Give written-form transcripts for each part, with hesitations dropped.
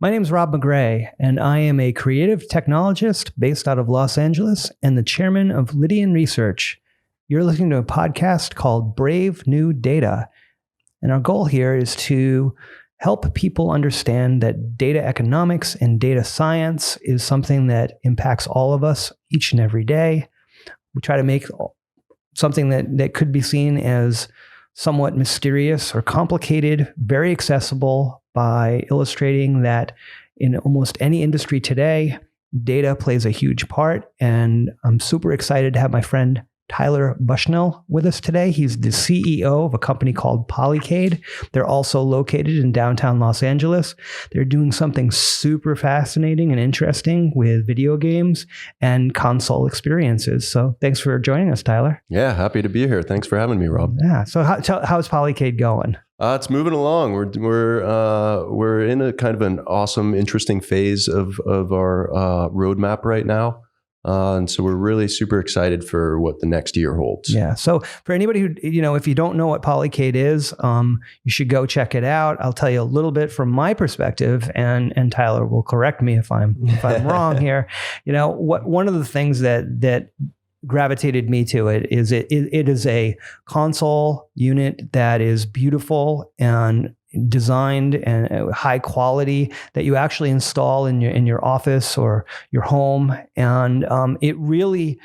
My name is Rob Maigret, and I am a creative technologist based out of Los Angeles and the chairman of Lydion Research. You're listening to a podcast called Brave New Data. And our goal here is to help people understand that data economics and data science is something that impacts all of us each and every day. We try to make something that could be seen as somewhat mysterious or complicated, very accessible by illustrating that in almost any industry today, data plays a huge part. And I'm super excited to have my friend Tyler Bushnell with us today. He's the CEO of a company called Polycade. They're also located in downtown Los Angeles. They're doing something super fascinating and interesting with video games and console experiences. So thanks for joining us, Tyler. Yeah, happy to be here. Thanks for having me, Rob. Yeah. So how's Polycade going? It's moving along. We're in a kind of an awesome, interesting phase of our roadmap right now. And so we're really super excited for what the next year holds. Yeah. So for anybody who, if you don't know what Polycade is, you should go check it out. I'll tell you a little bit from my perspective, and Tyler will correct me if I'm wrong here. One of the things that gravitated me to it is it is a console unit that is beautiful and designed and high quality that you actually install in your office or your home, and it really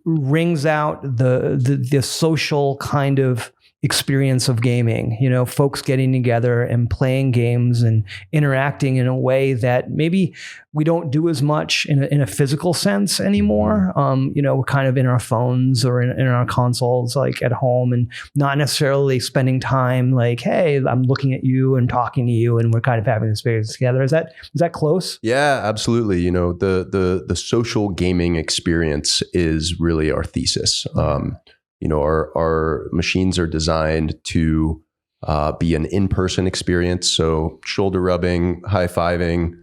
rings out the social kind of experience of gaming. Folks getting together and playing games and interacting in a way that maybe we don't do as much in a physical sense anymore. We're kind of in our phones or in our consoles, like at home, and not necessarily spending time like, hey, I'm looking at you and talking to you, and we're kind of having this experience together. Is that close? Yeah, absolutely. The social gaming experience is really our thesis. Our machines are designed to be an in-person experience. So shoulder rubbing, high-fiving,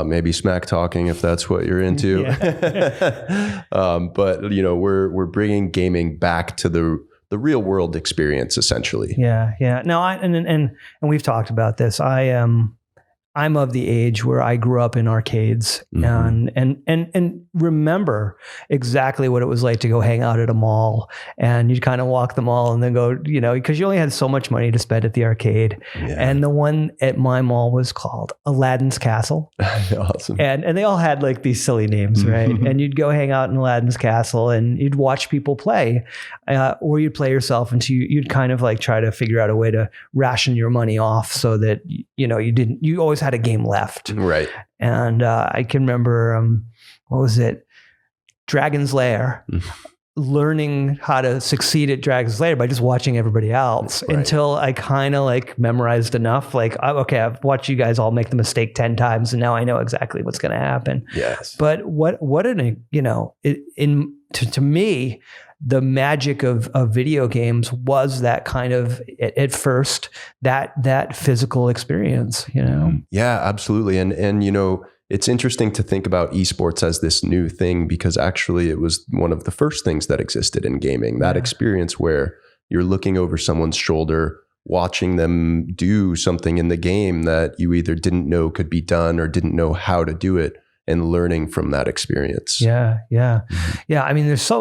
maybe smack talking if that's what you're into. Yeah. But we're bringing gaming back to the real world experience, essentially. Yeah, yeah. No, and we've talked about this. I'm of the age where I grew up in arcades, and remember exactly what it was like to go hang out at a mall, and you'd kind of walk the mall and then go, because you only had so much money to spend at the arcade. Yeah. And the one at my mall was called Aladdin's Castle. Awesome. And they all had like these silly names, right? And you'd go hang out in Aladdin's Castle and you'd watch people play, or you'd play yourself until you'd kind of like try to figure out a way to ration your money off so that, you always had a game left. Right. And I can remember, what was it? Dragon's Lair. Learning how to succeed at Dragon's Lair by just watching everybody else, right, until I kind of like memorized enough. Like, okay, I've watched you guys all make the mistake 10 times and now I know exactly what's going to happen. Yes. But to me, the magic of video games was that kind of, at first, that physical experience, Yeah, absolutely. And it's interesting to think about esports as this new thing, because actually it was one of the first things that existed in gaming, that experience where you're looking over someone's shoulder, watching them do something in the game that you either didn't know could be done or didn't know how to do it, and learning from that experience. Yeah. I mean, there's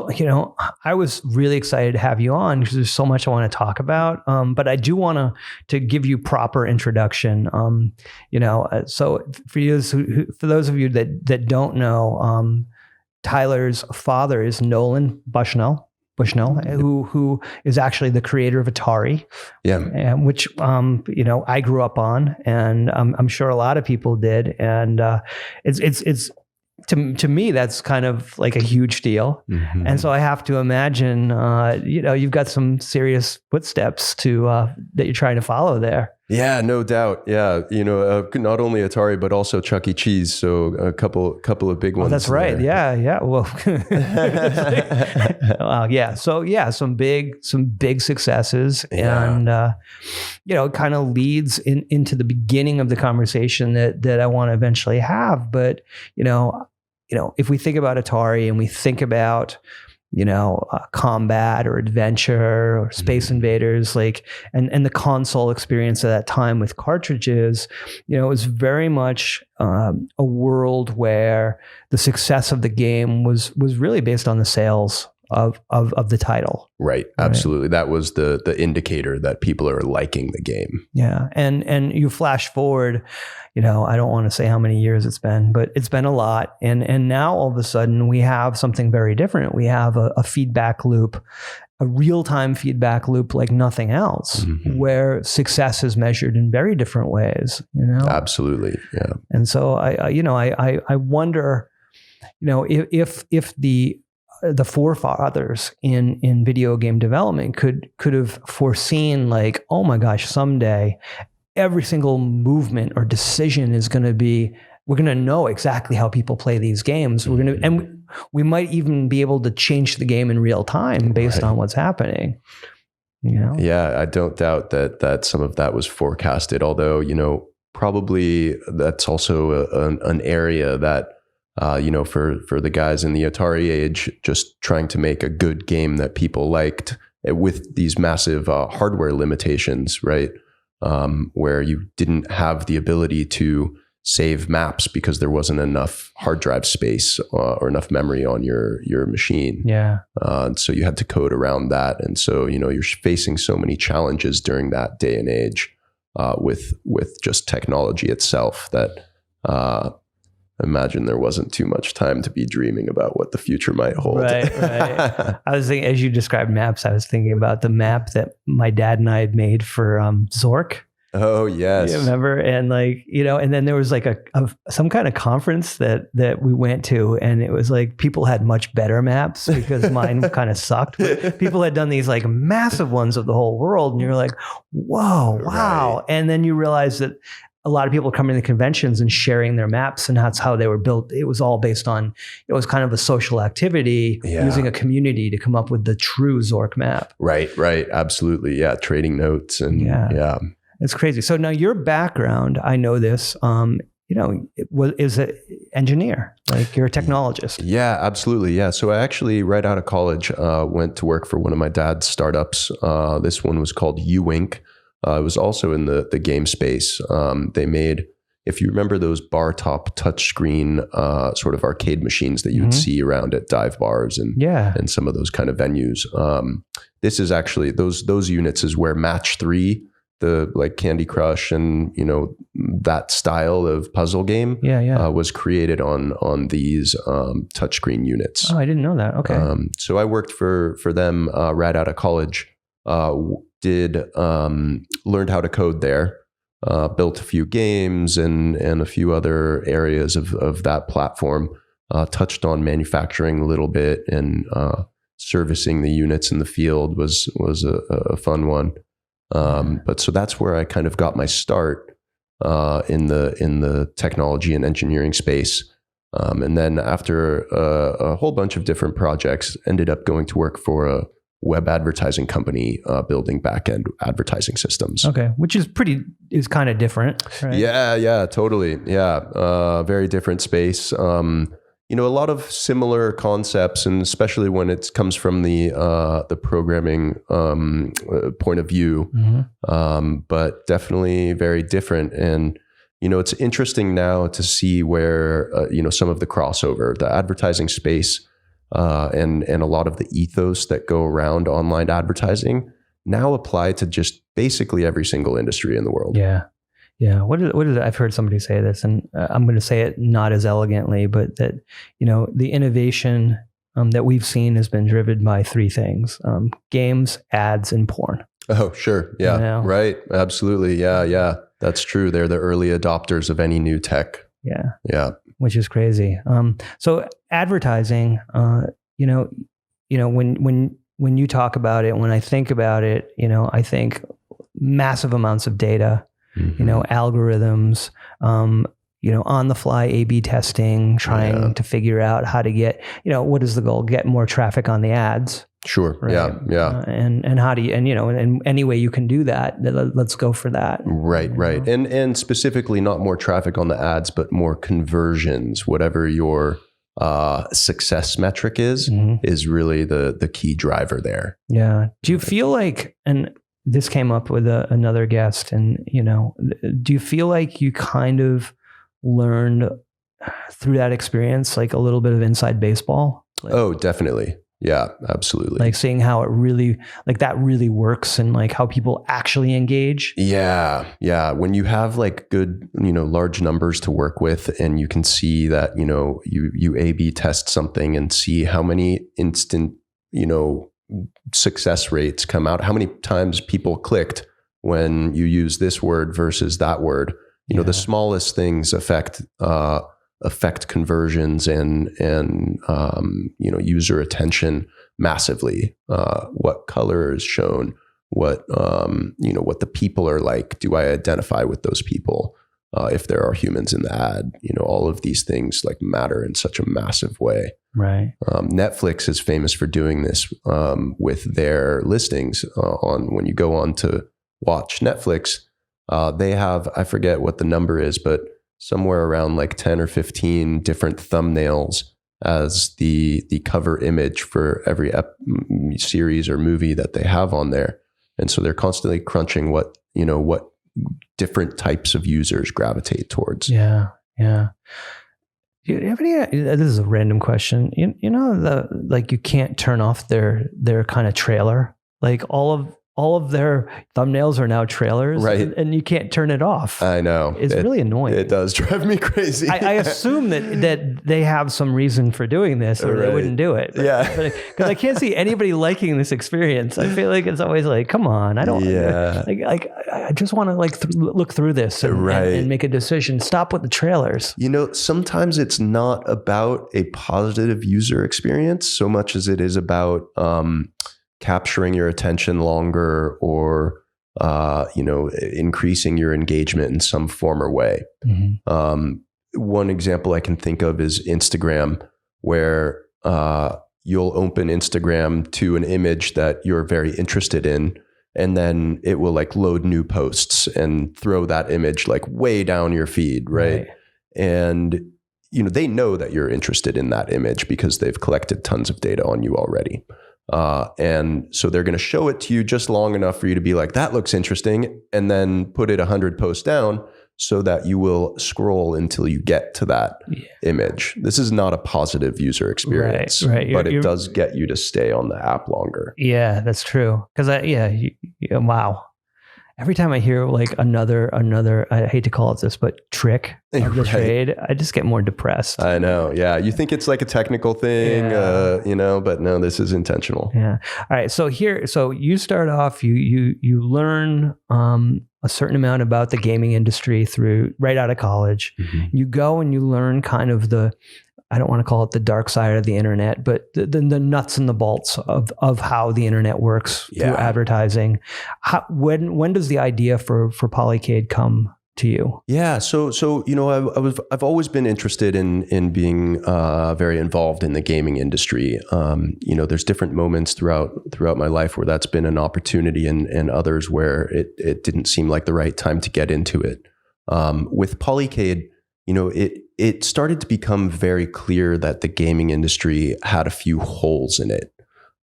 I was really excited to have you on because there's so much I want to talk about. But I do want to give you proper introduction. So for those of you that don't know, Tyler's father is Nolan Bushnell, who is actually the creator of Atari, which I grew up on, and I'm sure a lot of people did, and it's to me that's kind of like a huge deal, and so I have to imagine you've got some serious footsteps that you're trying to follow there. Yeah, no doubt. Yeah, not only Atari but also Chuck E. Cheese. So a couple of big ones. Oh, that's right. There. Yeah. Well, yeah. So some big successes, and it kind of leads into the beginning of the conversation that I want to eventually have. But if we think about Atari and we think about combat or adventure or Space Invaders, and the console experience at that time with cartridges, it was very much a world where the success of the game was really based on the sales of the title. Right. Absolutely. Right. That was the indicator that people are liking the game. Yeah. And you flash forward, I don't want to say how many years it's been, but it's been a lot. And now all of a sudden we have something very different. We have a feedback loop, a real-time feedback loop like nothing else, where success is measured in very different ways, Absolutely. Yeah. And so I wonder, if the forefathers in video game development could have foreseen, like, oh my gosh, someday every single movement or decision is going to be, we're going to know exactly how people play these games. And we might even be able to change the game in real time based on what's happening. Yeah, I don't doubt that some of that was forecasted, although, probably that's also an area that, for the guys in the Atari age, just trying to make a good game that people liked with these massive hardware limitations, right? Where you didn't have the ability to save maps because there wasn't enough hard drive space or enough memory on your machine. Yeah. So you had to code around that. And so, you're facing so many challenges during that day and age with just technology itself that imagine there wasn't too much time to be dreaming about what the future might hold. Right. I was thinking, as you described maps, I was thinking about the map that my dad and I had made for Zork. Oh, yes. You remember? And and then there was like some kind of conference that we went to, and it was like people had much better maps because mine kind of sucked. But people had done these like massive ones of the whole world, and you're like, whoa, wow. Right. And then you realize that a lot of people are coming to conventions and sharing their maps, and that's how they were built. It was all based on, it was kind of a social activity using a community to come up with the true Zork map. Right. Absolutely. Yeah. Trading notes and It's crazy. So now your background, I know this, is an engineer, like you're a technologist. Yeah, absolutely. Yeah. So I actually, right out of college, went to work for one of my dad's startups. This one was called U-Ink. It was also in the game space. They made, if you remember those bar top touchscreen sort of arcade machines that you would see around at dive bars and some of those kind of venues. This is actually, those units is where Match 3, the like Candy Crush and, that style of puzzle game was created on these touchscreen units. Oh, I didn't know that. Okay. So I worked for them right out of college. Learned how to code there, built a few games and a few other areas of that platform, touched on manufacturing a little bit, and servicing the units in the field was a fun one. But so that's where I kind of got my start in the technology and engineering space. And then after a whole bunch of different projects, ended up going to work for a web advertising company building back-end advertising systems. Okay, which is kind of different, right? Yeah, totally. Yeah, very different space. A lot of similar concepts, and especially when it comes from the programming point of view, but definitely very different. And it's interesting now to see where some of the crossover, the advertising space. And a lot of the ethos that go around online advertising now apply to just basically every single industry in the world. Yeah. What is it? I've heard somebody say this, and I'm going to say it not as elegantly, but that, the innovation that we've seen has been driven by three things: games, ads, and porn. Oh, sure. Yeah. Right. Absolutely. Yeah. That's true. They're the early adopters of any new tech. Yeah. Which is crazy. So advertising, when you talk about it, when I think about it, I think massive amounts of data, algorithms, on the fly A/B testing, trying to figure out how to get, what is the goal? Get more traffic on the ads. Sure. Right? Yeah. And how do you, and any way you can do that, let's go for that. Right. And specifically not more traffic on the ads, but more conversions, whatever your success metric is really the key driver there. Yeah. Do you feel like, and this came up with another guest, and, you know, do you feel like you kind of learned through that experience, like a little bit of inside baseball? Like, oh, definitely. Yeah, absolutely. Like seeing how it really, like that really works, and like how people actually engage. Yeah. Yeah. When you have like good, you know, large numbers to work with, and you can see that, you know, you A/B test something and see how many instant, you know, success rates come out, how many times people clicked when you use this word versus that word. You know, the smallest things affect conversions and you know, user attention massively. What color is shown, what you know, what the people are like. Do I identify with those people? If there are humans in the ad, you know, all of these things like matter in such a massive way. Right. Netflix is famous for doing this with their listings on when you go on to watch Netflix. They have, I forget what the number is, but somewhere around like 10 or 15 different thumbnails as the cover image for every series or movie that they have on there. And so they're constantly crunching what different types of users gravitate towards. Yeah. Yeah. Do you have any, this is a random question. You know, like you can't turn off their kind of trailer, like all of their thumbnails are now trailers, right? And you can't turn it off. I know. It's really annoying. It does drive me crazy. I assume that they have some reason for doing this, or they wouldn't do it. Because I can't see anybody liking this experience. I feel like it's always like, come on, I don't. Yeah. Like I just want to look through this and make a decision. Stop with the trailers. You know, sometimes it's not about a positive user experience so much as it is about capturing your attention longer, or you know, increasing your engagement in some form or way. One example I can think of is Instagram, where you'll open Instagram to an image that you're very interested in, and then it will like load new posts and throw that image like way down your feed, right? And you know, they know that you're interested in that image because they've collected tons of data on you already. And so they're going to show it to you just long enough for you to be like, that looks interesting, and then put it 100 posts down so that you will scroll until you get to that image. This is not a positive user experience, right. But it does get you to stay on the app longer. Yeah, that's true. Because wow. Every time I hear like another, I hate to call it this, but trick of the trade, I just get more depressed. I know. Yeah. You think it's like a technical thing, you know, but no, this is intentional. Yeah. All right. So you start off, you learn a certain amount about the gaming industry right out of college. You go and you learn kind of I don't want to call it the dark side of the internet, but the nuts and the bolts of how the internet works through advertising. When does the idea for Polycade come to you? Yeah. So, you know, I've always been interested in being very involved in the gaming industry. You know, there's different moments throughout my life where that's been an opportunity, and others where it didn't seem like the right time to get into it. With Polycade, you know, it started to become very clear that the gaming industry had a few holes in it.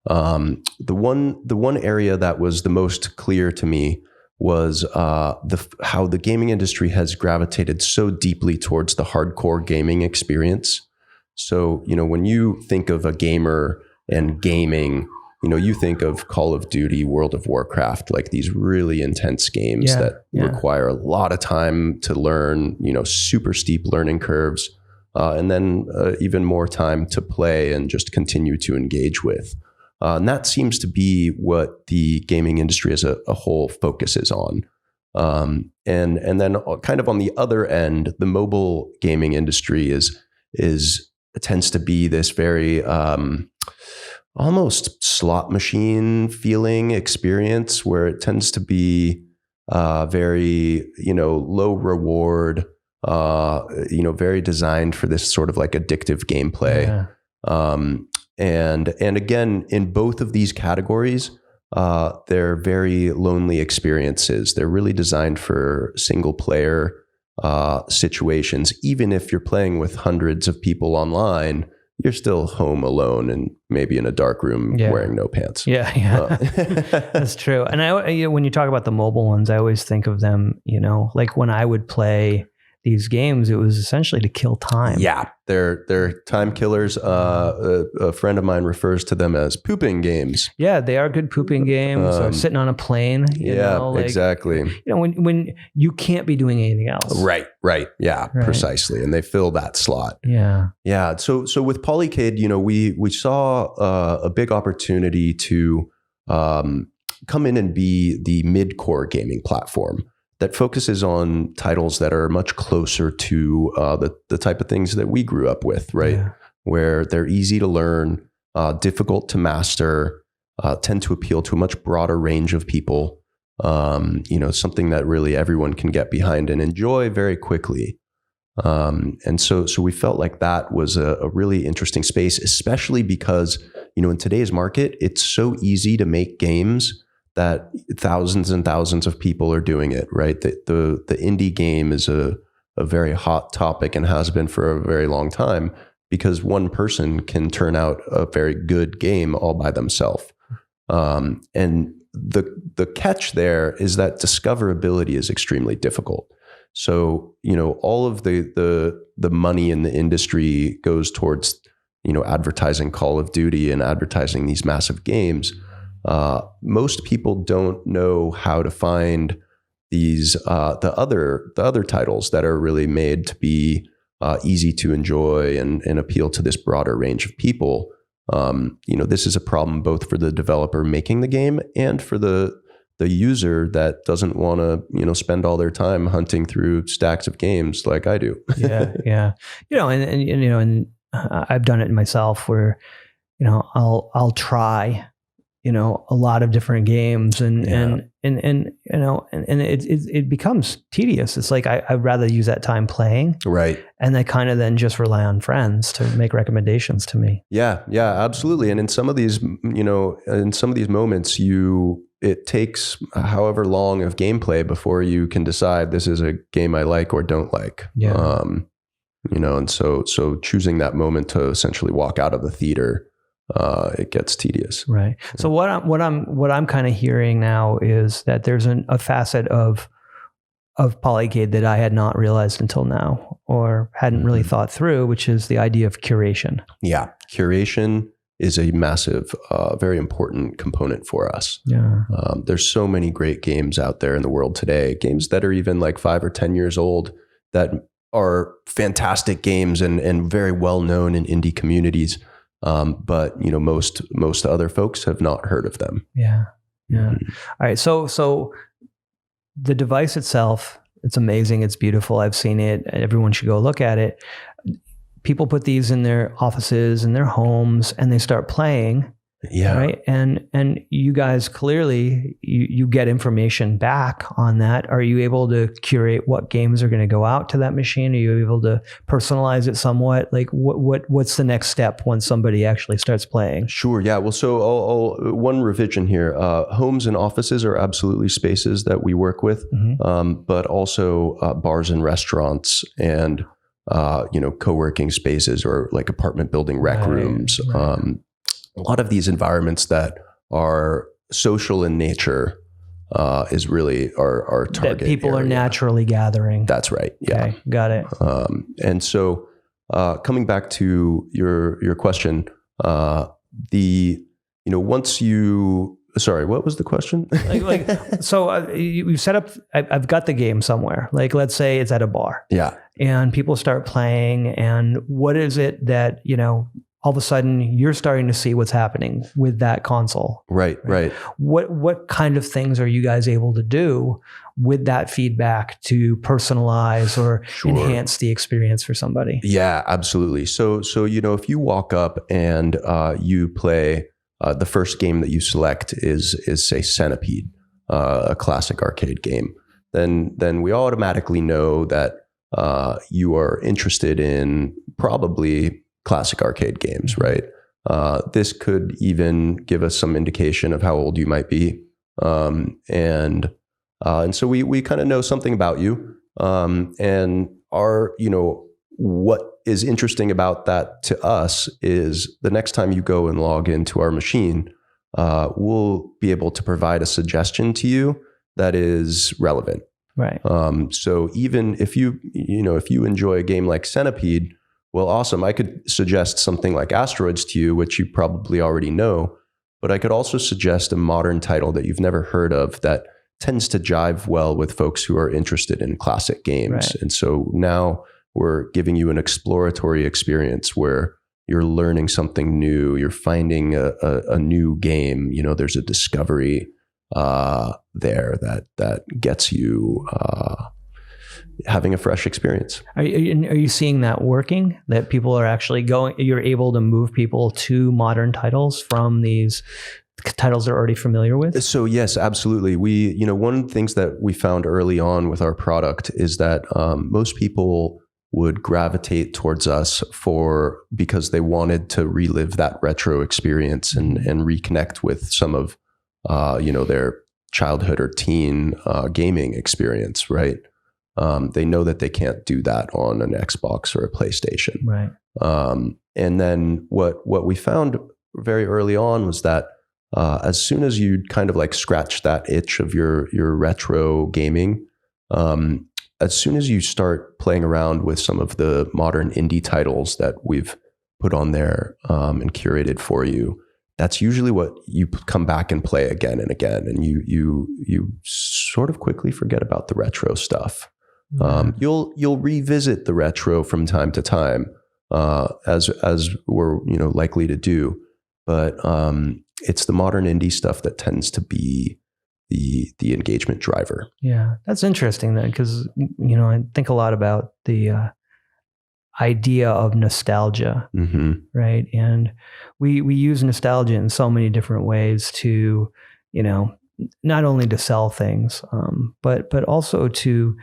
The one area that was the most clear to me was how the gaming industry has gravitated so deeply towards the hardcore gaming experience. So, you know, when you think of a gamer and gaming, you know, you think of Call of Duty, World of Warcraft, like these really intense games that require a lot of time to learn, you know, super steep learning curves, and then even more time to play and just continue to engage with. And that seems to be what the gaming industry as a whole focuses on. And then kind of on the other end, the mobile gaming industry tends to be this very almost slot machine feeling experience, where it tends to be very, you know, low reward, you know, very designed for this sort of like addictive gameplay. And again, in both of these categories, they're very lonely experiences. They're really designed for single player situations. Even if you're playing with hundreds of people online, you're still home alone and maybe in a dark room wearing no pants. Yeah, that's true. And when you talk about the mobile ones, I always think of them, like when I would play these games, it was essentially to kill time. Yeah, they're time killers. A friend of mine refers to them as pooping games. Yeah, they are good pooping games. Or sitting on a plane. Exactly. When you can't be doing anything else. Right. Yeah, precisely. And they fill that slot. Yeah. So with Polycade, we saw a big opportunity to come in and be the mid-core gaming platform that focuses on titles that are much closer to the type of things that we grew up with, right? Yeah. Where they're easy to learn, difficult to master, tend to appeal to a much broader range of people. Something that really everyone can get behind and enjoy very quickly. And so we felt like that was a really interesting space, especially because, in today's market, it's so easy to make games that thousands and thousands of people are doing it, right? The indie game is a very hot topic and has been for a very long time because one person can turn out a very good game all by themselves. And the catch there is that discoverability is extremely difficult. So, all of the money in the industry goes towards, advertising Call of Duty and advertising these massive games. Most people don't know how to find these the other titles that are really made to be easy to enjoy and appeal to this broader range of people. This is a problem both for the developer making the game and for the user that doesn't want to spend all their time hunting through stacks of games like I do. Yeah. And I've done it myself where I'll try a lot of different games and it becomes tedious. It's like I'd rather use that time playing. Right. And I kind of then just rely on friends to make recommendations to me. Yeah, absolutely. And in some of these, moments, it takes however long of gameplay before you can decide this is a game I like or don't like. Yeah. And so choosing that moment to essentially walk out of the theater, it gets tedious. Right. So what I'm kind of hearing now is that there's a facet of Polycade that I had not realized until now or hadn't really thought through, which is the idea of curation. Yeah. Curation is a massive, very important component for us. Yeah. There's so many great games out there in the world today, games that are even like 5 or 10 years old that are fantastic games and very well known in indie communities. But most other folks have not heard of them. Yeah. All right. So the device itself, it's amazing. It's beautiful. I've seen it. Everyone should go look at it. People put these in their offices and their homes and they start playing. Yeah. Right. And you guys clearly you get information back on that. Are you able to curate what games are going to go out to that machine? Are you able to personalize it somewhat? Like what's the next step once somebody actually starts playing? Sure. Yeah. Well, so I'll one revision here. Homes and offices are absolutely spaces that we work with, but also bars and restaurants and co-working spaces or like apartment building rec rooms. Right. A lot of these environments that are social in nature is really our target. That people area. Are naturally gathering. That's right. Yeah. Okay, got it. And so coming back to your question, once you, sorry, what was the question? So you set up, I've got the game somewhere. Like, let's say it's at a bar. Yeah. And people start playing. And what is it that, all of a sudden you're starting to see what's happening with that console? Right. What kind of things are you guys able to do with that feedback to personalize or enhance the experience for somebody? Yeah, absolutely. So if you walk up and you play, the first game that you select is say Centipede, a classic arcade game, then we automatically know that you are interested in probably classic arcade games, right? This could even give us some indication of how old you might be, and so we kind of know something about you, and our what is interesting about that to us is the next time you go and log into our machine, we'll be able to provide a suggestion to you that is relevant. Right. So even if you enjoy a game like Centipede, well, awesome. I could suggest something like Asteroids to you, which you probably already know, but I could also suggest a modern title that you've never heard of that tends to jive well with folks who are interested in classic games. Right. And so now we're giving you an exploratory experience where you're learning something new. You're finding a new game. There's a discovery there that gets you having a fresh experience. Are you seeing that working? That people are actually you're able to move people to modern titles from these titles they're already familiar with? So yes, absolutely. One of the things that we found early on with our product is that most people would gravitate towards us because they wanted to relive that retro experience and reconnect with some of their childhood or teen gaming experience, right? They know that they can't do that on an Xbox or a PlayStation. Right. And then what we found very early on was that as soon as you kind of like scratch that itch of your retro gaming, as soon as you start playing around with some of the modern indie titles that we've put on there and curated for you, that's usually what you come back and play again and again, and you sort of quickly forget about the retro stuff. You'll revisit the retro from time to time, as we're likely to do, but it's the modern indie stuff that tends to be the engagement driver. Yeah, that's interesting then, because I think a lot about the idea of nostalgia, right? And we use nostalgia in so many different ways to, not only to sell things, but also to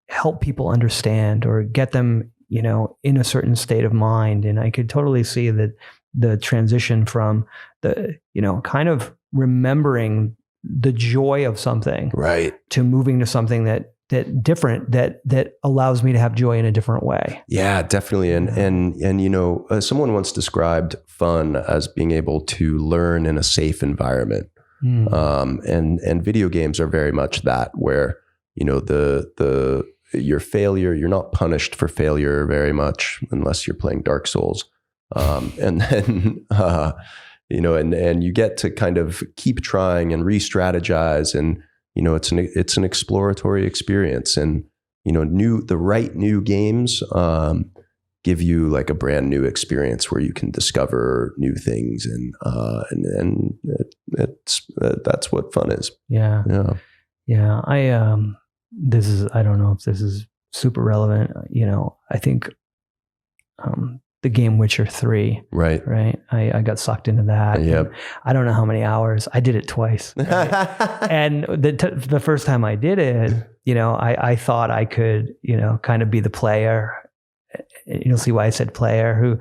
help people understand or get them, in a certain state of mind. And I could totally see that the transition from the, kind of remembering the joy of something, right, to moving to something that allows me to have joy in a different way. Yeah, definitely. And someone once described fun as being able to learn in a safe environment. And video games are very much that, where your failure, you're not punished for failure very much unless you're playing Dark Souls. And then and you get to kind of keep trying and re-strategize, and it's an exploratory experience, and the right new games give you like a brand new experience where you can discover new things, and that's what fun is. Yeah. I don't know if this is super relevant. I think the game Witcher 3. Right. I got sucked into that. Yep. I don't know how many hours. I did it twice. Right? And the first time I did it, I thought I could, kind of be the player. You'll see why I said player, who,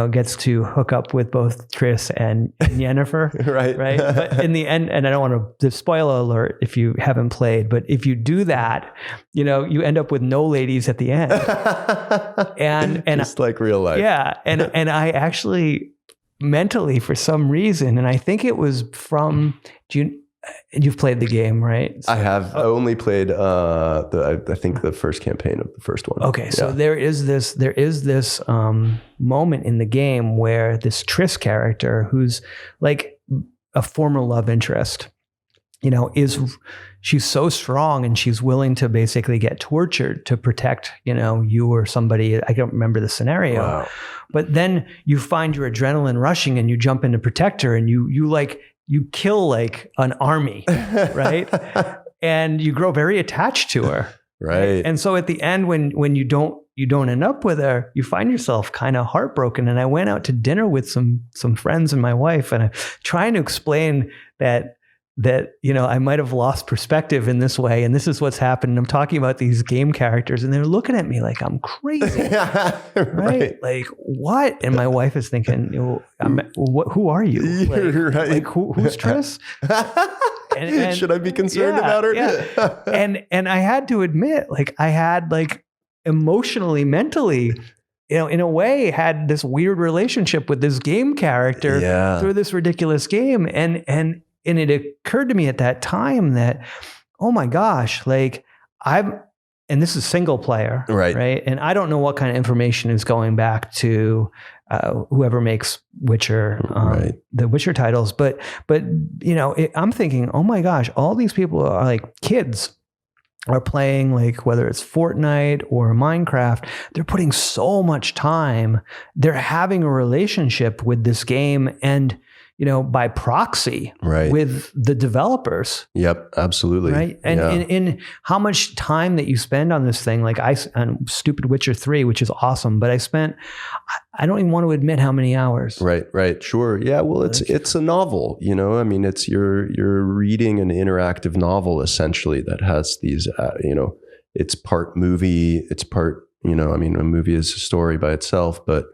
gets to hook up with both Triss and Yennefer. Right. But in the end, and I don't want to spoiler alert if you haven't played, but if you do that, you end up with no ladies at the end. and just like real life. Yeah. And I actually mentally, for some reason, and I think it was from, you've played the game, right? I have only played I think the first campaign of the first one. Okay, so yeah. there is this moment in the game where this Triss character, who's like a former love interest, she's so strong, and she's willing to basically get tortured to protect, you or somebody. I don't remember the scenario. Wow. But then you find your adrenaline rushing, and you jump in to protect her, and you kill like an army, right? And you grow very attached to her. Right. And so at the end, when you don't end up with her, you find yourself kind of heartbroken. And I went out to dinner with some friends and my wife, and I'm trying to explain that I might have lost perspective in this way, and this is what's happened. I'm talking about these game characters, and they're looking at me like I'm crazy, right? Like, what? And my wife is thinking, who are you? Like who's Triss? And should I be concerned about her? Yeah. And I had to admit, like, I had like emotionally, mentally, in a way had this weird relationship with this game character through this ridiculous game. And it occurred to me at that time that, oh my gosh, like and this is single player, right? And I don't know what kind of information is going back to whoever makes Witcher, the Witcher titles. But I'm thinking, oh my gosh, all these people are like kids are playing, like whether it's Fortnite or Minecraft, they're putting so much time. They're having a relationship with this game and, by proxy with the developers. Yep, absolutely. Right. And in how much time that you spend on this thing, like on stupid Witcher 3, which is awesome, but I don't even want to admit how many hours. Right. Sure. Yeah. Well, it's a novel, I mean, it's you're reading an interactive novel essentially that has these, it's part movie, it's part, I mean, a movie is a story by itself, but,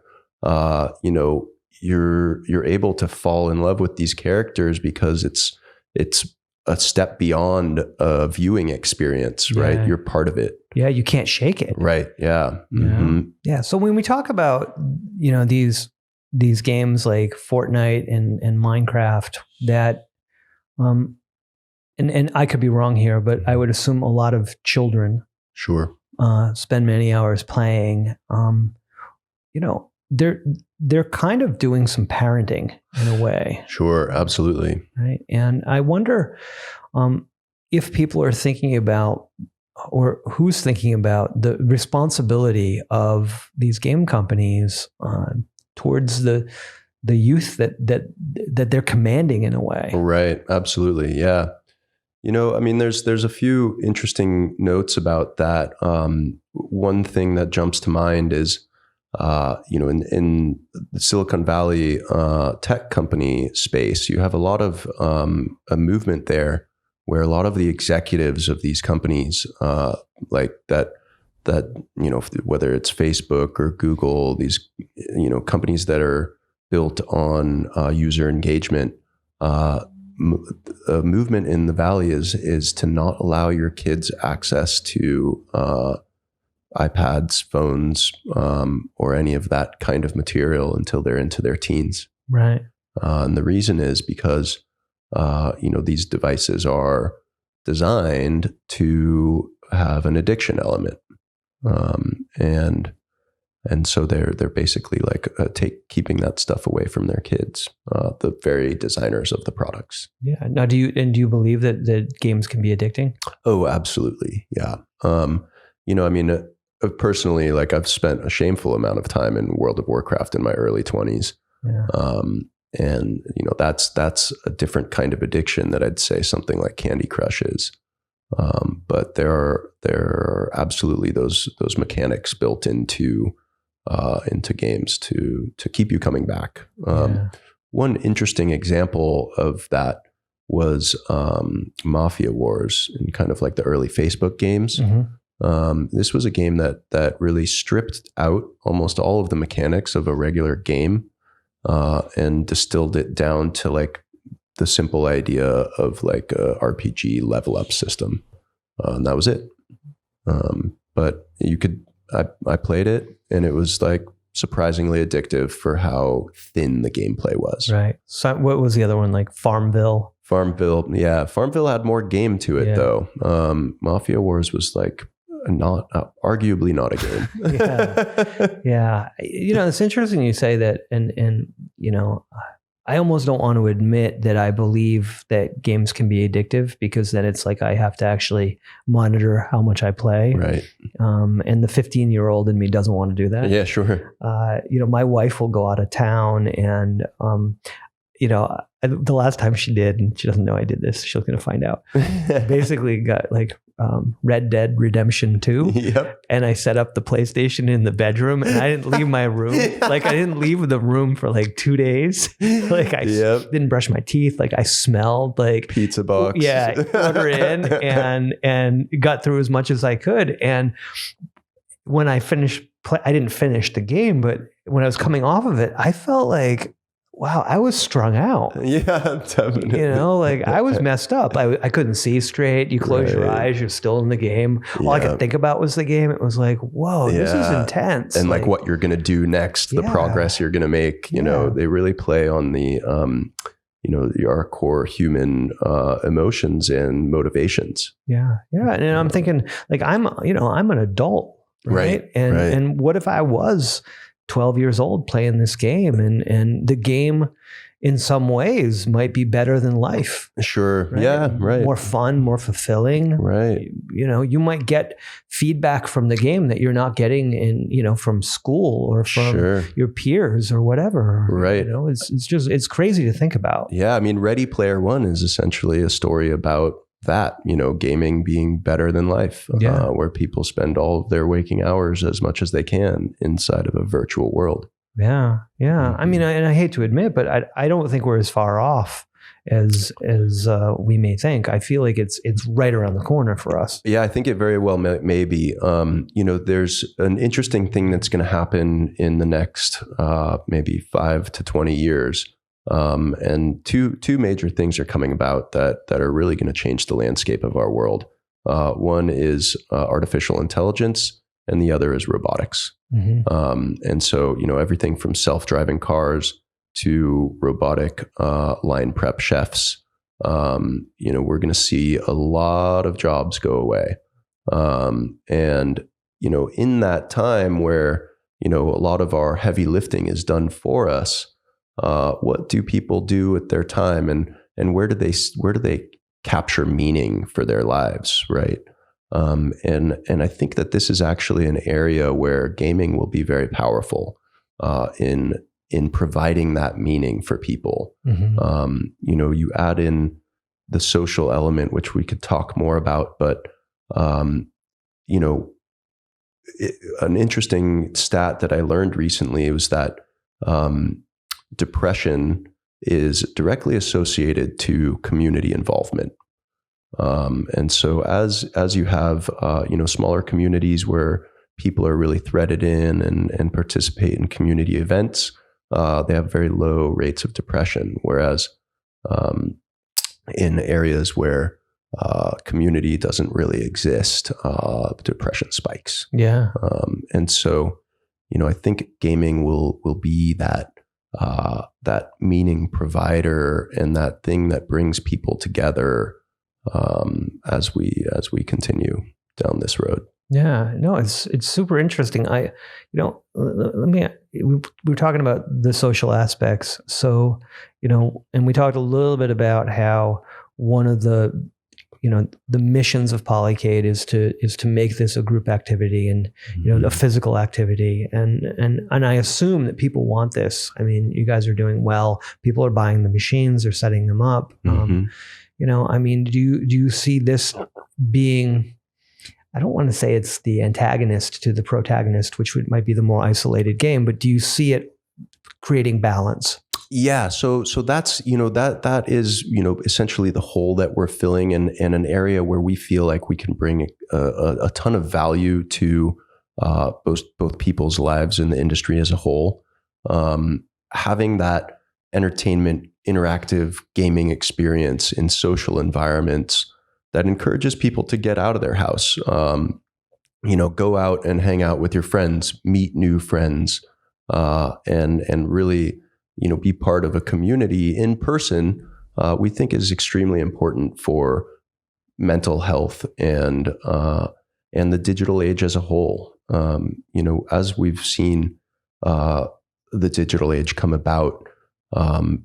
you're able to fall in love with these characters because it's a step beyond a viewing experience, right? You're part of it. Yeah, you can't shake it. Right. Yeah. Mm-hmm. Yeah. So when we talk about these games like Fortnite and Minecraft, that and I could be wrong here, but I would assume a lot of children spend many hours playing. They're kind of doing some parenting in a way. Sure, absolutely. Right. And I wonder if people are thinking about, or who's thinking about, the responsibility of these game companies towards the youth that they're commanding in a way. Right. Absolutely. Yeah. I mean, there's a few interesting notes about that. One thing that jumps to mind is, in the Silicon Valley tech company space, you have a lot of a movement there where a lot of the executives of these companies, like that, whether it's Facebook or Google, these, companies that are built on user engagement, a movement in the Valley is to not allow your kids access to iPads, phones, or any of that kind of material until they're into their teens. Right. And the reason is because, these devices are designed to have an addiction element. And so they're basically like keeping that stuff away from their kids, the very designers of the products. Yeah. Now, do you believe that games can be addicting? Oh, absolutely. Yeah. I mean, personally, like I've spent a shameful amount of time in World of Warcraft in my early 20s. Yeah. And that's a different kind of addiction that I'd say something like Candy Crush is. But there are absolutely those mechanics built into games to keep you coming back. One interesting example of that was Mafia Wars in kind of like the early Facebook games. Mm-hmm. This was a game that really stripped out almost all of the mechanics of a regular game and distilled it down to like the simple idea of like a RPG level up system. And that was it. But I played it and it was like surprisingly addictive for how thin the gameplay was. Right. So what was the other one? Like Farmville? Yeah. Farmville had more game to it though. Mafia Wars was like arguably not a game. Yeah. It's interesting you say that. And I almost don't want to admit that I believe that games can be addictive, because then it's like I have to actually monitor how much I play. Right. And the 15-year-old in me doesn't want to do that. Yeah, sure. My wife will go out of town and, the last time she did, and she doesn't know I did this, she's going to find out, basically got like Red Dead Redemption 2. Yep. And I set up the PlayStation in the bedroom and I didn't leave my room. Like I didn't leave the room for like 2 days. Like I didn't brush my teeth. Like I smelled like pizza box. Yeah. Order in and got through as much as I could. And when I finished, I didn't finish the game, but when I was coming off of it, I felt like, wow, I was strung out. Yeah, definitely. You know, like I was messed up. I couldn't see straight. You close your eyes, you're still in the game. All I could think about was the game. It was like, whoa, this is intense. And like what you're going to do next, the progress you're going to make, you know, they really play on the, you know, our core human emotions and motivations. Yeah. Yeah. And I'm thinking like, I'm an adult, right? And what if I was 12 years old playing this game and the game in some ways might be better than life. Sure. Right? Yeah. Right. More fun, more fulfilling. Right. You know, you might get feedback from the game that you're not getting in, you know, from school or from your peers or whatever. Right. You know, it's crazy to think about. Yeah. I mean, Ready Player One is essentially a story about that, you know, gaming being better than life, where people spend all of their waking hours as much as they can inside of a virtual world. Yeah. Yeah. I mean, and I hate to admit, but I don't think we're as far off as we may think. I feel like it's right around the corner for us. Yeah, I think it very well may be. You know, there's an interesting thing that's going to happen in the next maybe 5 to 20 years. And two major things are coming about that are really going to change the landscape of our world. One is artificial intelligence, and the other is robotics. Mm-hmm. And so, you know, everything from self-driving cars to robotic line prep chefs, you know, we're going to see a lot of jobs go away. And, you know, in that time where, you know, a lot of our heavy lifting is done for us, what do people do with their time, and where do they capture meaning for their lives, right? And I think that this is actually an area where gaming will be very powerful in providing that meaning for people. Mm-hmm. You know, you add in the social element, which we could talk more about, but you know, an interesting stat that I learned recently was that depression is directly associated to community involvement. And so as you have, you know, smaller communities where people are really threaded in and participate in community events, they have very low rates of depression. Whereas in areas where community doesn't really exist, depression spikes. Yeah. And so, you know, I think gaming will be that meaning provider and that thing that brings people together as we continue down this road. Yeah, no, it's super interesting. We were talking about the social aspects. So, you know, and we talked a little bit about how one of the, you know, the missions of Polycade is to make this a group activity and, you know, a physical activity. And I assume that people want this. I mean, you guys are doing well. People are buying the machines, they're setting them up. You know, I mean, do you see this being, I don't want to say it's the antagonist to the protagonist, which might be the more isolated game, but do you see it creating balance? Yeah. So that's, you know, that is, you know, essentially the hole that we're filling in an area where we feel like we can bring a ton of value to both people's lives and the industry as a whole. Having that entertainment, interactive gaming experience in social environments that encourages people to get out of their house, you know, go out and hang out with your friends, meet new friends, and really, you know, be part of a community in person, we think is extremely important for mental health and the digital age as a whole. You know, as we've seen the digital age come about,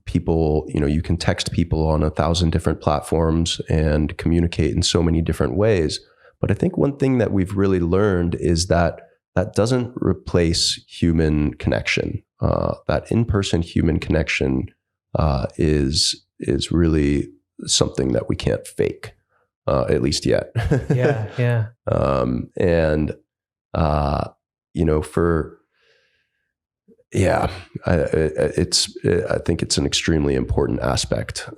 people, you know, you can text people on 1,000 different platforms and communicate in so many different ways. But I think one thing that we've really learned is that doesn't replace human connection. That in-person human connection is really something that we can't fake, at least yet. Yeah. And you know, I think it's an extremely important aspect.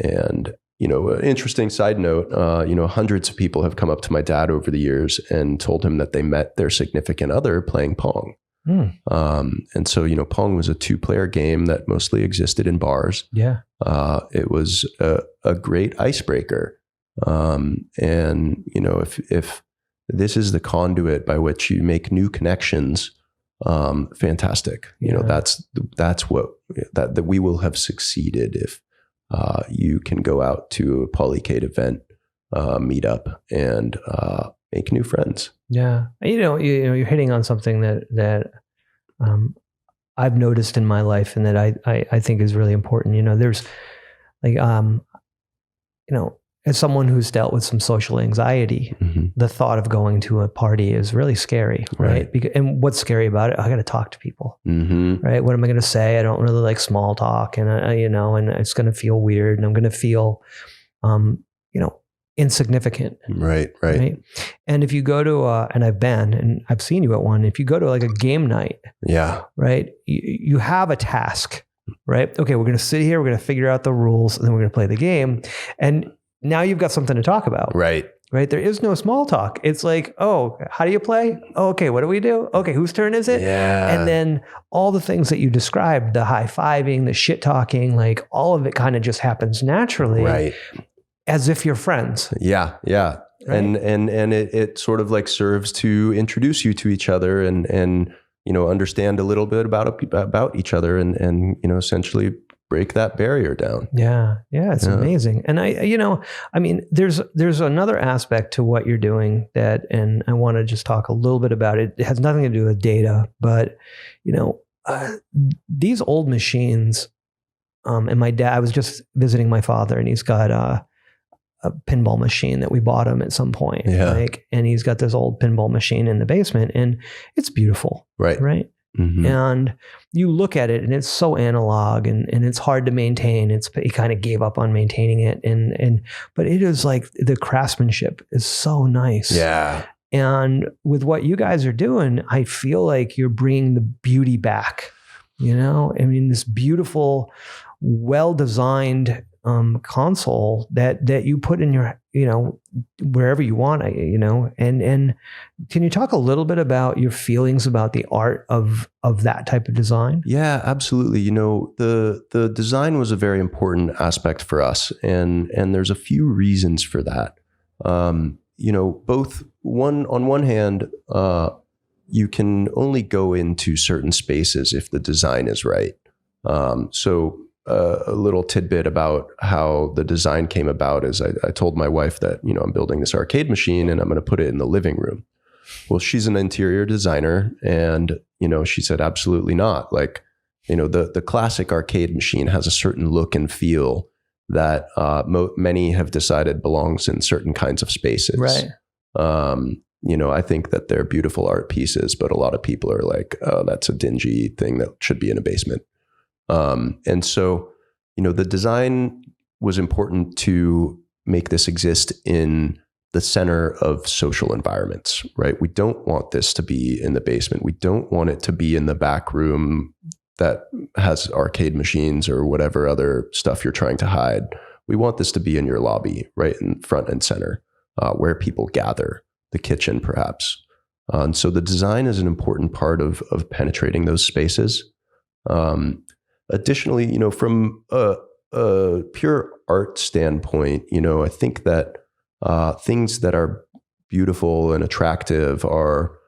And you know, an interesting side note, you know, hundreds of people have come up to my dad over the years and told him that they met their significant other playing Pong. And so, Pong was a 2-player game that mostly existed in bars. Yeah. It was a great icebreaker. And, if this is the conduit by which you make new connections, fantastic. That's what that we will have succeeded if you can go out to a Polycade event, meet up, and make new friends. Yeah, you're hitting on something that I've noticed in my life, and that I think is really important. There's like as someone who's dealt with some social anxiety, the thought of going to a party is really scary, right? And what's scary about it? I got to talk to people, right? What am I going to say? I don't really like small talk, and and it's going to feel weird, and I'm going to feel, insignificant. Right. And if you go to, and I've been, and I've seen you at one, if you go to like a game night, right, you have a task, right? Okay, we're going to sit here, we're going to figure out the rules, and then we're going to play the game. And now you've got something to talk about. Right. There is no small talk. It's like, oh, how do you play? Oh, okay, what do we do? Okay, whose turn is it? Yeah. And then all the things that you described, the high-fiving, the shit-talking, like all of it kind of just happens naturally. Right. As if you're friends. Yeah. Right? And it sort of like serves to introduce you to each other and understand a little bit about each other and essentially break that barrier down. Yeah. It's amazing. And there's another aspect to what you're doing and I want to just talk a little bit about it. It has nothing to do with data, but these old machines, and my dad, I was just visiting my father, and he's got a pinball machine that we bought him at some point. Yeah. And he's got this old pinball machine in the basement, and it's beautiful. Right. Mm-hmm. And you look at it and it's so analog and it's hard to maintain. He kind of gave up on maintaining it. But it is like the craftsmanship is so nice. Yeah. And with what you guys are doing, I feel like you're bringing the beauty back, this beautiful, well-designed console that you put in your, wherever you want, and can you talk a little bit about your feelings about the art of that type of design? Yeah, absolutely. The design was a very important aspect for us, and there's a few reasons for that. Both on one hand, you can only go into certain spaces if the design is right. A little tidbit about how the design came about is I told my wife that, I'm building this arcade machine and I'm going to put it in the living room. Well, she's an interior designer and, she said, absolutely not. Like, the classic arcade machine has a certain look and feel that many have decided belongs in certain kinds of spaces. Right. I think that they're beautiful art pieces, but a lot of people are like, oh, that's a dingy thing that should be in a basement. And so, the design was important to make this exist in the center of social environments, right? We don't want this to be in the basement. We don't want it to be in the back room that has arcade machines or whatever other stuff you're trying to hide. We want this to be in your lobby, right in front and center, where people gather, the kitchen perhaps. And so the design is an important part of penetrating those spaces. Additionally, from a pure art standpoint, I think that things that are beautiful and attractive are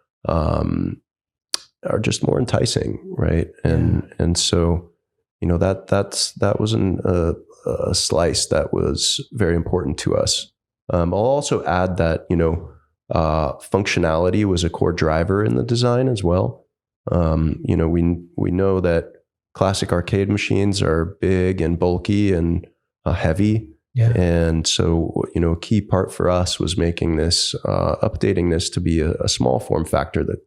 just more enticing, right? And so, that was a slice that was very important to us. I'll also add that functionality was a core driver in the design as well. We know that classic arcade machines are big and bulky and heavy. Yeah. And so, a key part for us was making this, updating this to be a small form factor that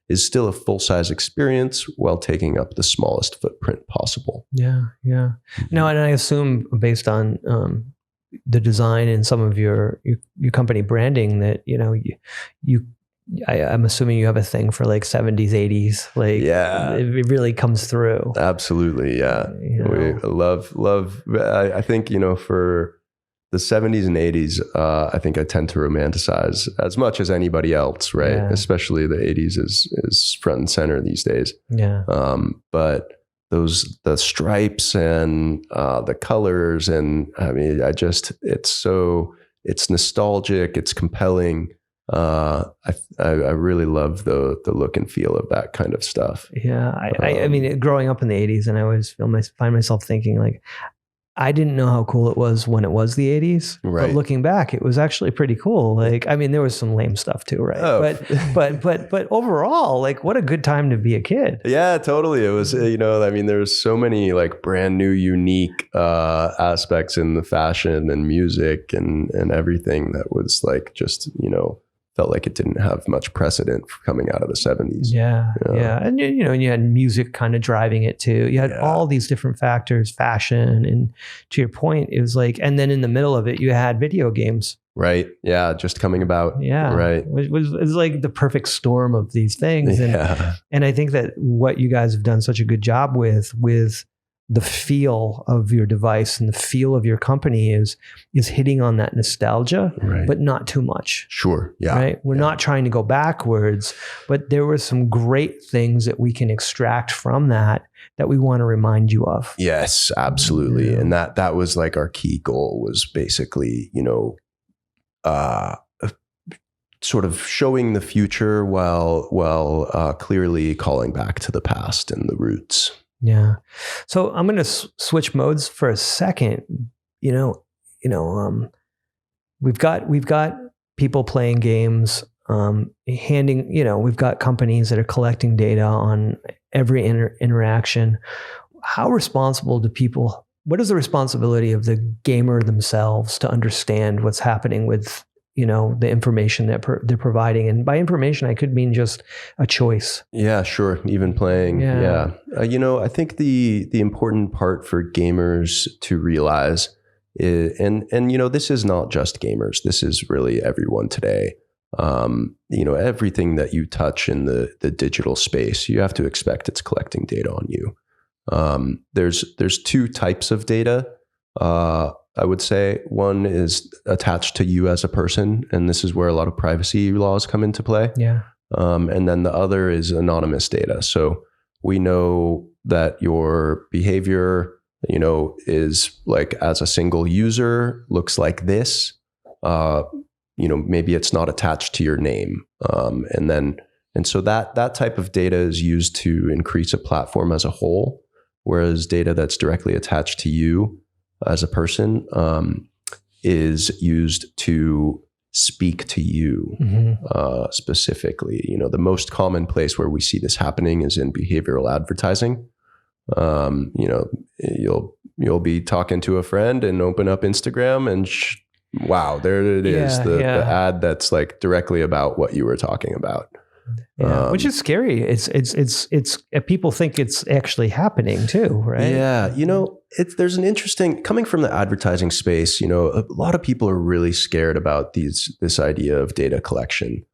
is still a full-size experience while taking up the smallest footprint possible. Yeah. No, and I assume based on the design and some of your company branding that, I'm assuming you have a thing for like 70s, 80s, like it really comes through. Absolutely. Yeah. We love, I think, for the 70s and 80s, I think I tend to romanticize as much as anybody else, right? Yeah. Especially the 80s is front and center these days. Yeah. But the stripes and the colors, and I mean, it's nostalgic, it's compelling. I really love the look and feel of that kind of stuff. Yeah. I mean, growing up in the 80s, and I always find myself thinking like, I didn't know how cool it was when it was the 80s, right. But looking back, it was actually pretty cool. Like, I mean, there was some lame stuff too, right? Oh. But overall, like, what a good time to be a kid. Yeah, totally. It was, I mean, there's so many like brand new, unique aspects in the fashion and music and everything that was like just, felt like it didn't have much precedent coming out of the 70s. Yeah. And you had music kind of driving it too. You had all these different factors, fashion, and to your point, it was like, and then in the middle of it, you had video games. Right. Yeah. Just coming about. Yeah. Right. It was like the perfect storm of these things. And I think that what you guys have done such a good job with the feel of your device and the feel of your company is hitting on that nostalgia, right. But not too much. Sure. Yeah. Right. We're not trying to go backwards, but there were some great things that we can extract from that we want to remind you of. Yes, absolutely. And that was like our key goal was basically, sort of showing the future while clearly calling back to the past and the roots. Yeah. So I'm going to switch modes for a second. We've got people playing games, we've got companies that are collecting data on every interaction. How responsible what is the responsibility of the gamer themselves to understand what's happening with the information that they're providing? And by information, I could mean just a choice. Yeah, sure. Even playing. Yeah. I think the important part for gamers to realize is, and this is not just gamers. This is really everyone today. Everything that you touch in the digital space, you have to expect it's collecting data on you. There's two types of data. I would say one is attached to you as a person, and this is where a lot of privacy laws come into play. Yeah. And then the other is anonymous data. So we know that your behavior, is like as a single user looks like this. Maybe it's not attached to your name. And so that type of data is used to increase a platform as a whole, whereas data that's directly attached to you as a person is used to speak to you specifically. The most common place where we see this happening is in behavioral advertising. You'll be talking to a friend and open up Instagram and wow, there it is, the ad that's like directly about what you were talking about. Yeah, which is scary. It's people think it's actually happening too, right? Yeah, there's an interesting coming from the advertising space. A lot of people are really scared about this idea of data collection.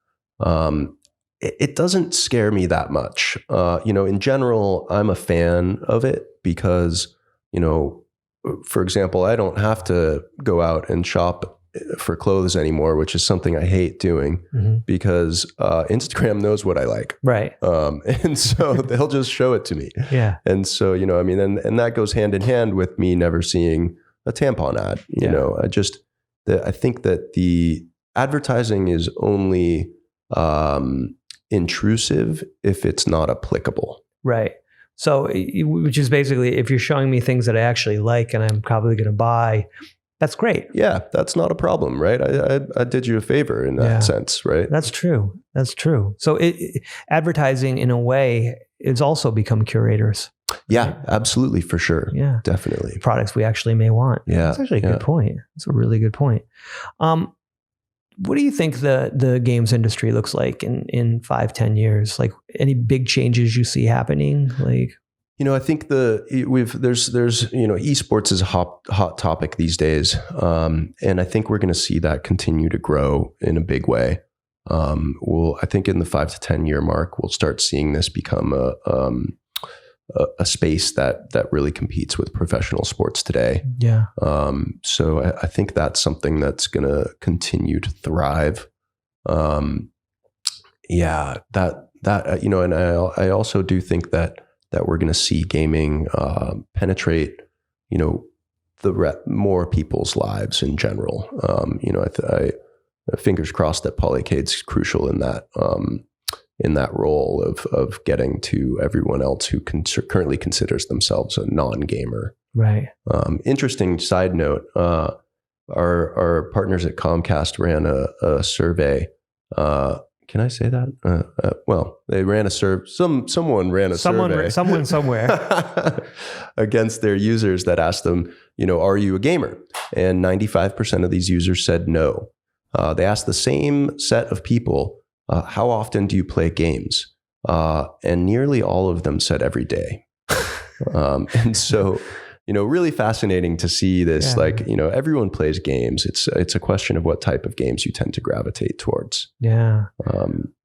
It doesn't scare me that much. In general, I'm a fan of it because, for example, I don't have to go out and shop for clothes anymore, which is something I hate doing because Instagram knows what I like. Right. And so they'll just show it to me. Yeah. And so, and that goes hand in hand with me never seeing a tampon ad. I think that the advertising is only intrusive if it's not applicable. Right. So, which is basically, if you're showing me things that I actually like and I'm probably going to buy, that's great. Yeah, that's not a problem, right? I did you a favor in that sense, right? That's true. So advertising, in a way, it's also become curators. Yeah, absolutely, for sure. Yeah, definitely. Products we actually may want. Yeah, that's actually a good point. That's a really good point. What do you think the games industry looks like in 5-10 years? Like, any big changes you see happening? Like, I think there's esports is a hot topic these days, and I think we're going to see that continue to grow in a big way. I think in the 5 to 10 year mark, we'll start seeing this become a space that really competes with professional sports today. Yeah. So I think that's something that's going to continue to thrive. That you know, and I also do think that we're going to see gaming penetrate, you know, more people's lives in general. You know, I fingers crossed that Polycade's crucial in that role of getting to everyone else who currently considers themselves a non-gamer. Right. Interesting side note: our partners at Comcast ran a survey. Can I say that? Well, they ran a survey. Someone ran a survey. Someone somewhere against their users that asked them, you know, are you a gamer? And 95% of these users said no. They asked the same set of people, how often do you play games? And nearly all of them said every day. And so, you know, really fascinating to see this. Yeah. Like, you know, everyone plays games. It's a question of what type of games you tend to gravitate towards. Yeah.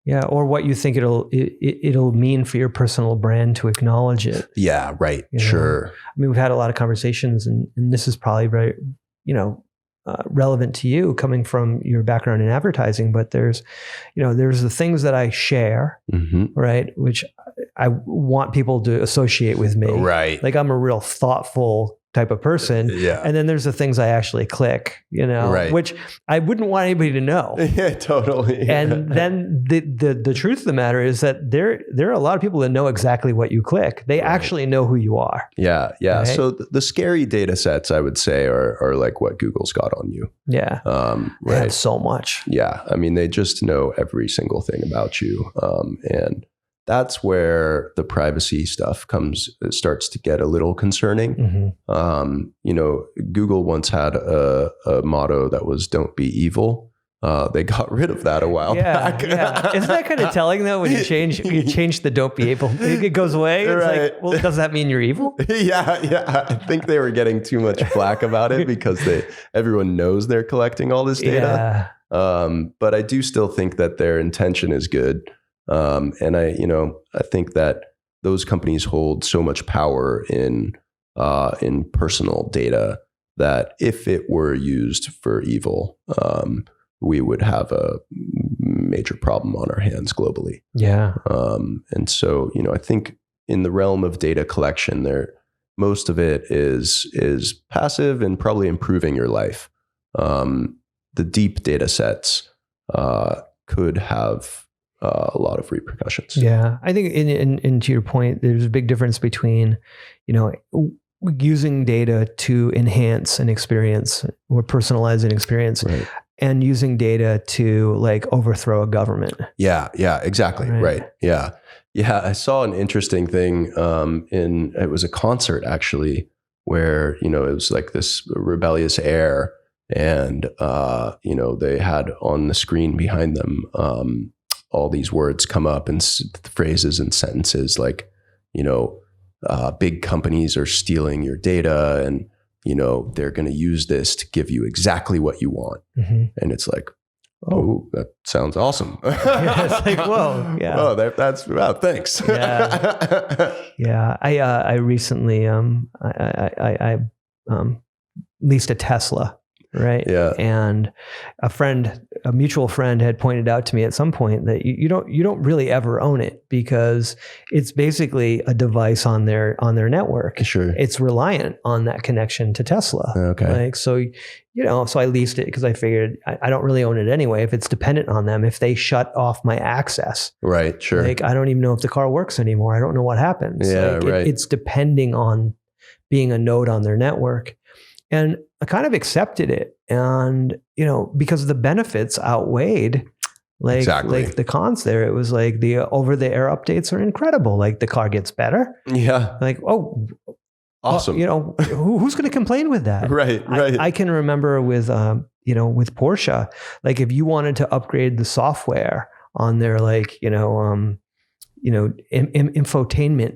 Yeah. Or what you think it'll mean for your personal brand to acknowledge it. Yeah. Right. You know? Sure. I mean, we've had a lot of conversations, and this is probably very, you know, relevant to you coming from your background in advertising, but there's the things that I share, right? Which I want people to associate with me. Right. Like I'm a real thoughtful type of person. Yeah. And then there's the things I actually click, you know, right. which I wouldn't want anybody to know. Yeah, totally. And then the truth of the matter is that there are a lot of people that know exactly what you click. They actually know who you are. Yeah. Yeah. Right? So the scary data sets, I would say, are like what Google's got on you. Yeah. Right. They have so much. Yeah. I mean, they just know every single thing about you. And that's where the privacy stuff starts to get a little concerning. You know, Google once had a motto that was "Don't be evil." They got rid of that a while back. Yeah. Isn't that kind of telling though when you change the "Don't be evil"? It goes away. It's right. like, well, does that mean you're evil? Yeah. I think they were getting too much flack about it because everyone knows they're collecting all this data. Yeah. But I do still think that their intention is good. And I think that those companies hold so much power in personal data that if it were used for evil, we would have a major problem on our hands globally. Yeah. And so, you know, I think in the realm of data collection, most of it is passive and probably improving your life. The deep data sets could have a lot of repercussions. Yeah. I think in to your point, there's a big difference between, you know, using data to enhance an experience or personalize an experience, right, and using data to like overthrow a government. Yeah, exactly. Right. Yeah. I saw an interesting thing it was a concert actually where, you know, it was like this rebellious air and, you know, they had on the screen behind them, all these words come up and phrases and sentences like, you know, big companies are stealing your data and, you know, they're going to use this to give you exactly what you want. And it's like, oh, that sounds awesome. Yeah, it's like, whoa. Yeah. Oh, that's thanks. Yeah. I recently, I leased a Tesla. Right. Yeah. And a mutual friend had pointed out to me at some point that you don't really ever own it because it's basically a device on their network. Sure. It's reliant on that connection to Tesla. Okay. Like, so, you know, so I leased it because I figured I don't really own it anyway. If it's dependent on them, if they shut off my access. Right. Sure. Like, I don't even know if the car works anymore. I don't know what happens. Yeah. Like, right. It's depending on being a node on their network. And I kind of accepted it. And, you know, because the benefits outweighed like the cons there. It was like the over-the-air updates are incredible. Like the car gets better. Yeah. Like, oh, awesome. You know, who's going to complain with that? Right. I can remember with, you know, with Porsche, like if you wanted to upgrade the software on their like, infotainment,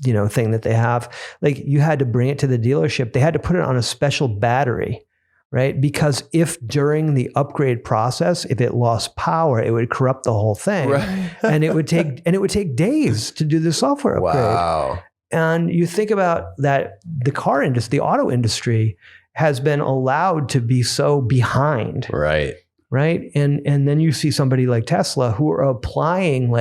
you know, thing that they have, like you had to bring it to the dealership. They had to put it on a special battery, right? Because if during the upgrade process, if it lost power, it would corrupt the whole thing. Right. and it would take days to do the software upgrade. Wow. And you think about that, the car industry, the auto industry has been allowed to be so behind. Right. Right. And then you see somebody like Tesla who are applying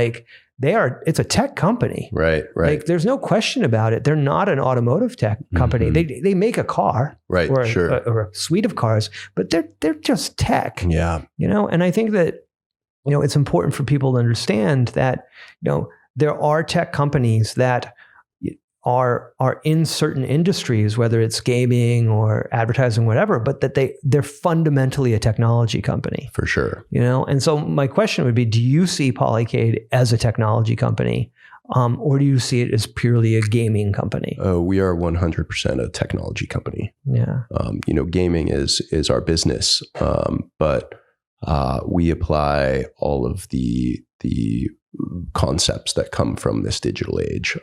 it's a tech company. Right. Right. Like there's no question about it. They're not an automotive tech company. Mm-hmm. They make a car, right? Or, sure. or a suite of cars, but they're just tech. Yeah. And I think that, it's important for people to understand that, there are tech companies that are in certain industries, whether it's gaming or advertising, whatever, but that they're fundamentally a technology company. For sure. And so my question would be, do you see Polycade as a technology company, or do you see it as purely a gaming company? We are 100% a technology company. Yeah. Gaming is our business, but we apply all of the concepts that come from this digital age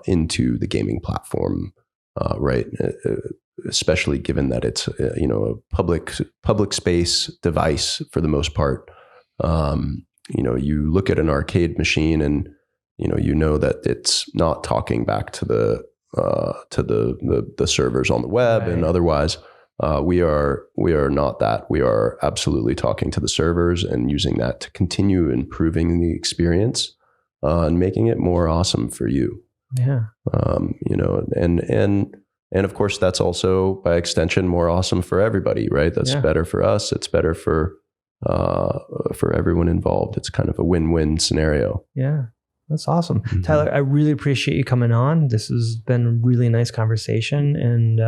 into the gaming platform, right? Especially given that it's a public space device for the most part. You look at an arcade machine and that it's not talking back to the servers on the web, right. And otherwise. We are not that. We are absolutely talking to the servers and using that to continue improving the experience and making it more awesome for you. Yeah. And of course that's also by extension more awesome for everybody, right? That's better for us. It's better for everyone involved. It's kind of a win-win scenario. Yeah. That's awesome. Mm-hmm. Tyler, I really appreciate you coming on. This has been a really nice conversation, and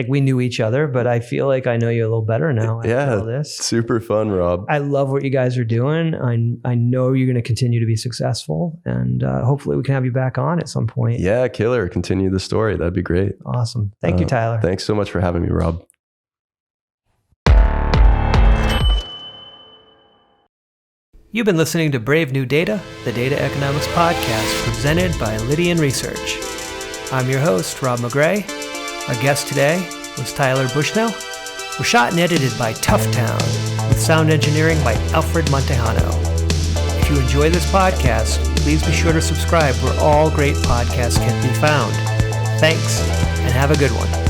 we knew each other, but I feel like I know you a little better now after all this. Super fun, Rob. I love what you guys are doing. I know you're going to continue to be successful, and hopefully we can have you back on at some point. Yeah, killer. Continue the story. That'd be great. Awesome. Thank you, Tyler. Thanks so much for having me, Rob. You've been listening to Brave New Data, the Data Economics Podcast, presented by Lydion Research. I'm your host, Rob Maigret. Our guest today was Tyler Bushnell. We're shot and edited by Toughtown, with sound engineering by Alfred Montejano. If you enjoy this podcast, please be sure to subscribe where all great podcasts can be found. Thanks, and have a good one.